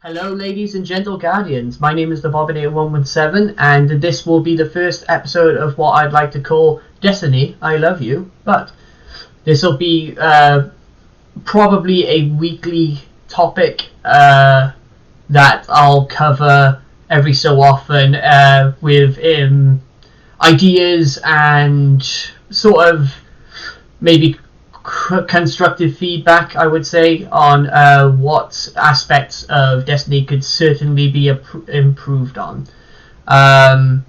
Hello ladies and gentle guardians, my name is the Bobbinator117 and this will be the first episode of what I'd like to call Destiny, I Love You, but this will be probably a weekly topic that I'll cover every so often with ideas and sort of maybe constructive feedback, I would say, on what aspects of Destiny could certainly be improved on. I'm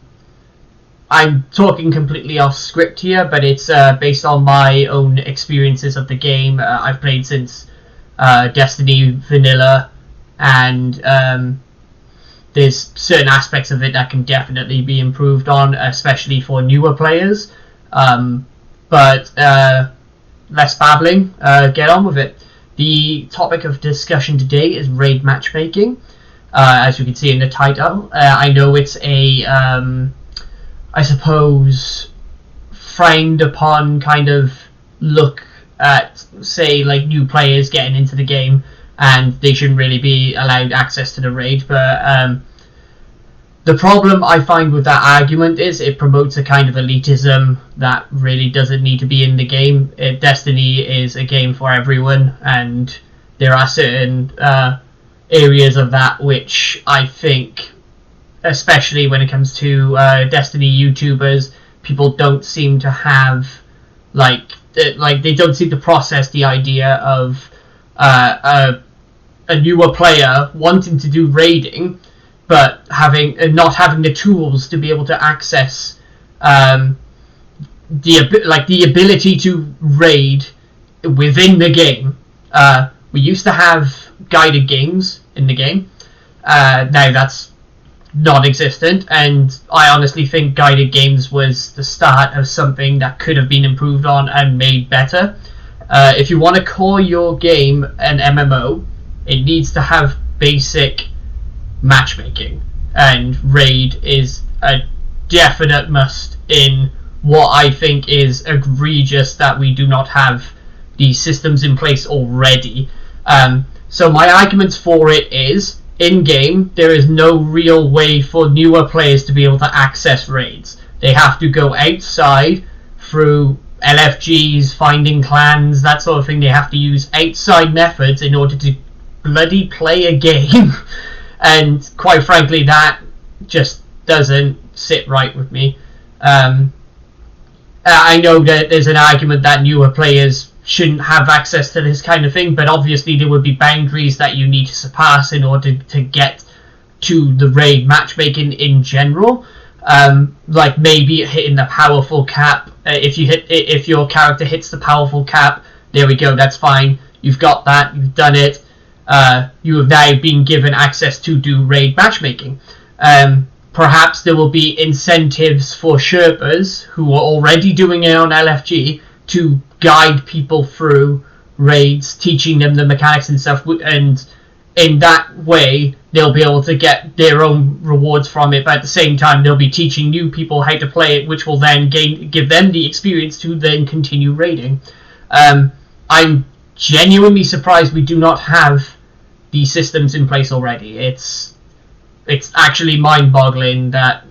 talking completely off script here, but it's based on my own experiences of the game. I've played since Destiny Vanilla, and there's certain aspects of it that can definitely be improved on, especially for newer players. But less babbling, get on with it. The topic of discussion today is raid matchmaking, as you can see in the title. I know it's a, I suppose, frowned upon kind of look at, say, like new players getting into the game, and they shouldn't really be allowed access to the raid, but the problem I find with that argument is it promotes a kind of elitism that really doesn't need to be in the game. Destiny is a game for everyone, and there are certain areas of that which I think, especially when it comes to Destiny YouTubers, people don't seem to have, like they don't seem to process the idea of a newer player wanting to do raiding, but not having the tools to be able to access the ability to raid within the game. We used to have guided games in the game. Now that's non-existent, and I honestly think guided games was the start of something that could have been improved on and made better. If you want to call your game an MMO, it needs to have basic matchmaking, and raid is a definite must in what I think is egregious that we do not have these systems in place already. So my arguments for it is, in game there is no real way for newer players to be able to access raids. They have to go outside through LFGs, finding clans, that sort of thing. They have to use outside methods in order to bloody play a game. And quite frankly, that just doesn't sit right with me. I know that there's an argument that newer players shouldn't have access to this kind of thing, but obviously there would be boundaries that you need to surpass in order to get to the raid matchmaking in general. Like maybe hitting the powerful cap. If your character hits the powerful cap, there we go. That's fine. You've got that. You've done it. You have now been given access to do raid matchmaking. Perhaps there will be incentives for Sherpas who are already doing it on LFG to guide people through raids, teaching them the mechanics and stuff, and in that way they'll be able to get their own rewards from it, but at the same time they'll be teaching new people how to play it, which will then give them the experience to then continue raiding. I'm genuinely surprised we do not have these systems in place already. It's actually mind-boggling that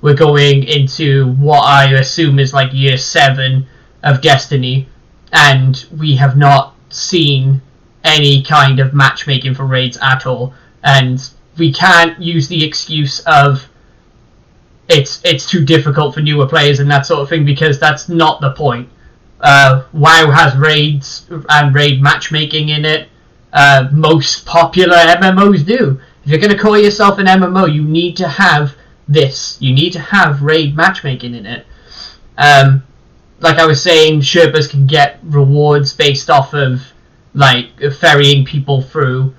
we're going into what I assume is like year 7 of Destiny, and we have not seen any kind of matchmaking for raids at all. And we can't use the excuse of it's too difficult for newer players and that sort of thing, because that's not the point. WoW has raids and raid matchmaking in it. Most popular MMOs do. If you're going to call yourself an MMO, you need to have this. You need to have raid matchmaking in it. Like I was saying, Sherpas can get rewards based off of like ferrying people through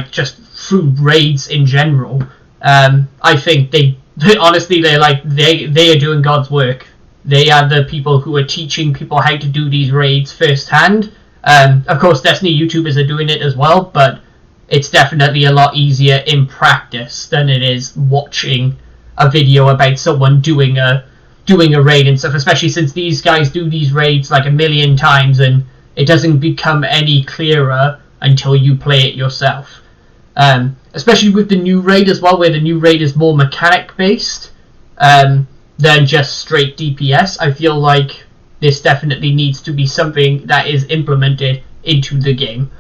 just through raids in general. I think they are doing God's work. They are the people who are teaching people how to do these raids firsthand. Of course, Destiny YouTubers are doing it as well, but it's definitely a lot easier in practice than it is watching a video about someone doing a raid and stuff, especially since these guys do these raids like a million times, and it doesn't become any clearer until you play it yourself. Especially with the new raid as well, where the new raid is more mechanic based than just straight DPS. I feel like this definitely needs to be something that is implemented into the game.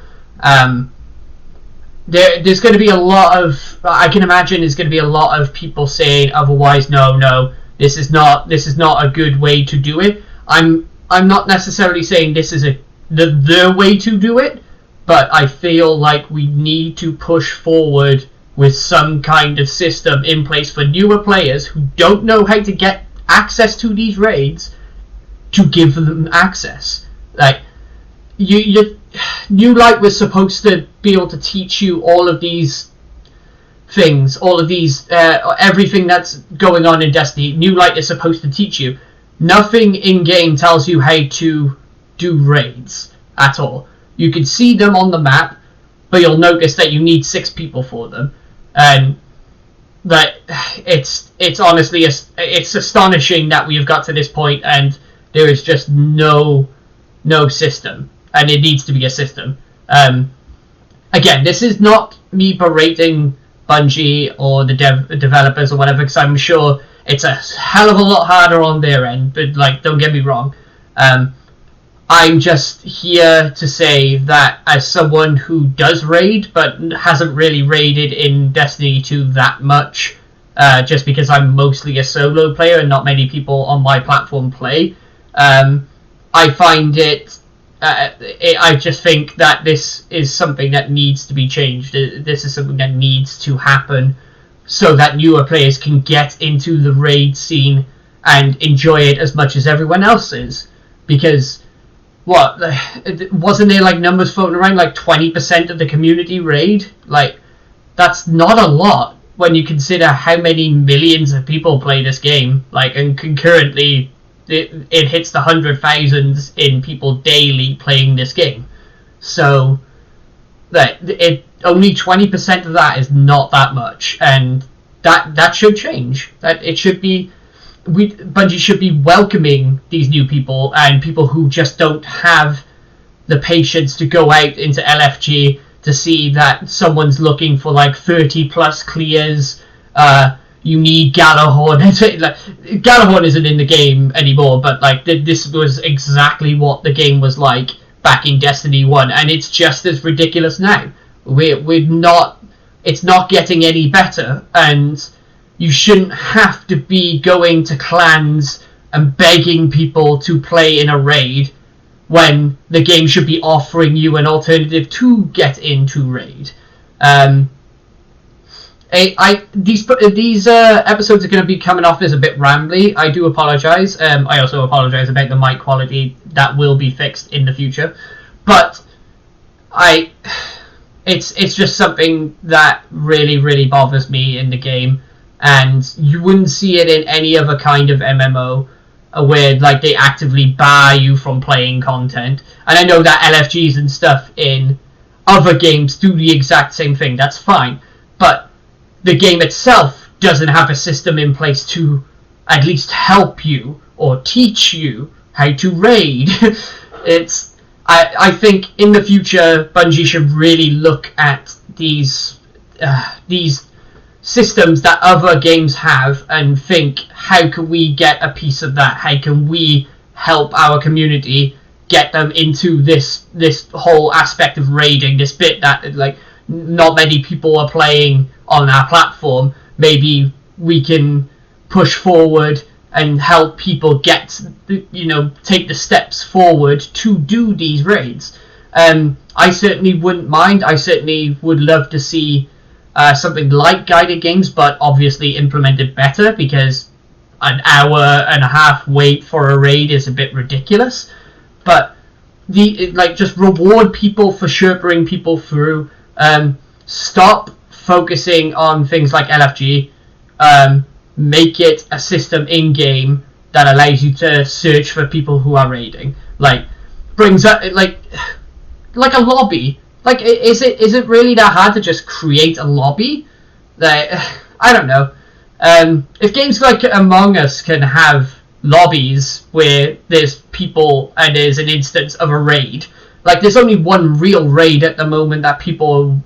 There's going to be a lot of, I can imagine there's going to be a lot of people saying otherwise. No, this is not a good way to do it. I'm not necessarily saying this is the way to do it, but I feel like we need to push forward with some kind of system in place for newer players who don't know how to get access to these raids, to give them access. Like, New Light was supposed to be able to teach you all of these things, all of these, everything that's going on in Destiny. New Light is supposed to teach you. Nothing in-game tells you how to do raids at all. You can see them on the map, but you'll notice that you need 6 people for them. And that it's honestly, it's astonishing that we have got to this point and there is just no system. And it needs to be a system. Again, this is not me berating Bungie or the developers or whatever, because I'm sure it's a hell of a lot harder on their end, but like, don't get me wrong. I'm just here to say that as someone who does raid but hasn't really raided in Destiny 2 that much, just because I'm mostly a solo player and not many people on my platform play, I find I just think that this is something that needs to be changed. This is something that needs to happen so that newer players can get into the raid scene and enjoy it as much as everyone else is. Because, wasn't there like numbers floating around, like 20% of the community raid? Like, that's not a lot when you consider how many millions of people play this game. Like, and concurrently, it hits the 100,000s in people daily playing this game. So that only 20% of that is not that much, and that should change. That it should be, Bungie should be welcoming these new people and people who just don't have the patience to go out into LFG to see that someone's looking for like 30 plus clears. You need Galahorn. Galahorn isn't in the game anymore, but like this was exactly what the game was like back in Destiny 1, and it's just as ridiculous now. It's not getting any better, and you shouldn't have to be going to clans and begging people to play in a raid when the game should be offering you an alternative to get into raid. These episodes are going to be coming off as a bit rambly. I do apologise. I also apologise about the mic quality. That will be fixed in the future. But it's just something that really, really bothers me in the game, and you wouldn't see it in any other kind of MMO where like they actively bar you from playing content. And I know that LFGs and stuff in other games do the exact same thing. That's fine, but the game itself doesn't have a system in place to at least help you or teach you how to raid. I think in the future Bungie should really look at these systems that other games have and think, how can we get a piece of that? How can we help our community get them into this whole aspect of raiding, this bit that like not many people are playing on our platform? Maybe we can push forward and help people get, take the steps forward to do these raids. I certainly wouldn't mind. I certainly would love to see something like guided games, but obviously implemented better, because an hour and a half wait for a raid is a bit ridiculous. But just reward people for sherpering people through. Stop focusing on things like LFG. Make it a system in game that allows you to search for people who are raiding. Like, brings up like a lobby. Like, is it really that hard to just create a lobby? Like, I don't know. If games like Among Us can have lobbies where there's people and there's an instance of a raid, like, there's only one real raid at the moment that people are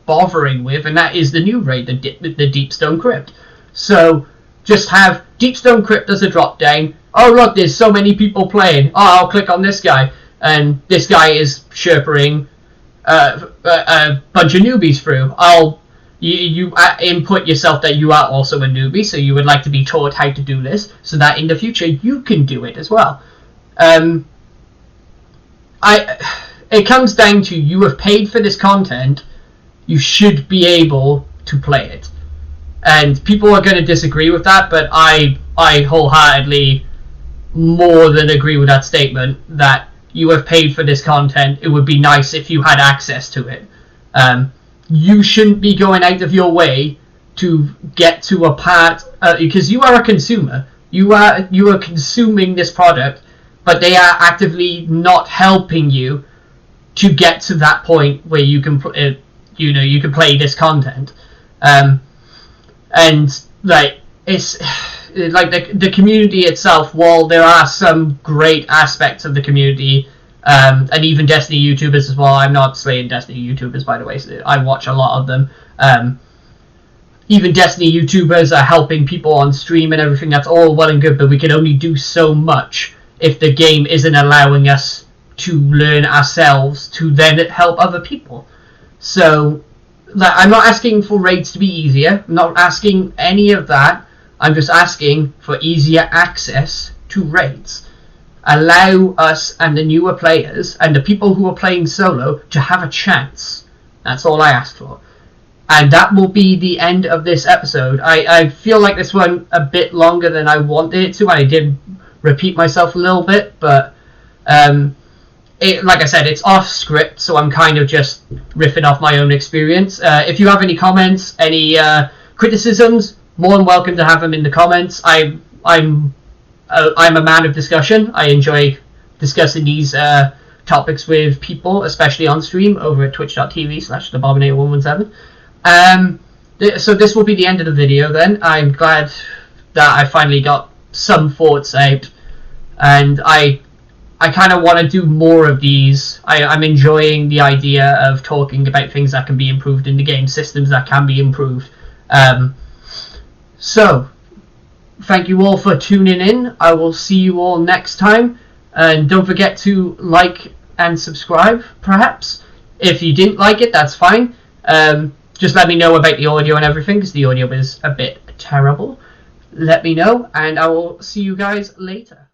bothering with, and that is the new raid, the Deepstone Crypt. So just have Deepstone Crypt as a drop down. Oh look, there's so many people playing. Oh, I'll click on this guy, and this guy is sherpering a bunch of newbies through. You input yourself that you are also a newbie, so you would like to be taught how to do this, so that in the future you can do it as well. It comes down to, you have paid for this content, you should be able to play it. And people are going to disagree with that, but I wholeheartedly more than agree with that statement, that you have paid for this content, it would be nice if you had access to it. You shouldn't be going out of your way to get to a part, because you are a consumer. You are consuming this product, but they are actively not helping you to get to that point where you can, you can play this content. And like, it's like the community itself. While there are some great aspects of the community, and even Destiny YouTubers as well. I'm not slaying Destiny YouTubers, by the way. So I watch a lot of them. Even Destiny YouTubers are helping people on stream and everything. That's all well and good, but we can only do so much if the game isn't allowing us to learn ourselves to then help other people. So, like, I'm not asking for raids to be easier. I'm not asking any of that. I'm just asking for easier access to raids. Allow us and the newer players and the people who are playing solo to have a chance. That's all I ask for. And that will be the end of this episode. I feel like this went a bit longer than I wanted it to. I did repeat myself a little bit, but like I said, it's off script, so I'm kind of just riffing off my own experience. If you have any comments, any criticisms, more than welcome to have them in the comments. I'm a man of discussion. I enjoy discussing these topics with people, especially on stream over at twitch.tv/thebobbinator117. So this will be the end of the video then. I'm glad that I finally got some thoughts out, and I kind of want to do more of these. I'm enjoying the idea of talking about things that can be improved in the game, systems that can be improved. So, thank you all for tuning in. I will see you all next time. And don't forget to like and subscribe, perhaps. If you didn't like it, that's fine. Just let me know about the audio and everything, because the audio is a bit terrible. Let me know, and I will see you guys later.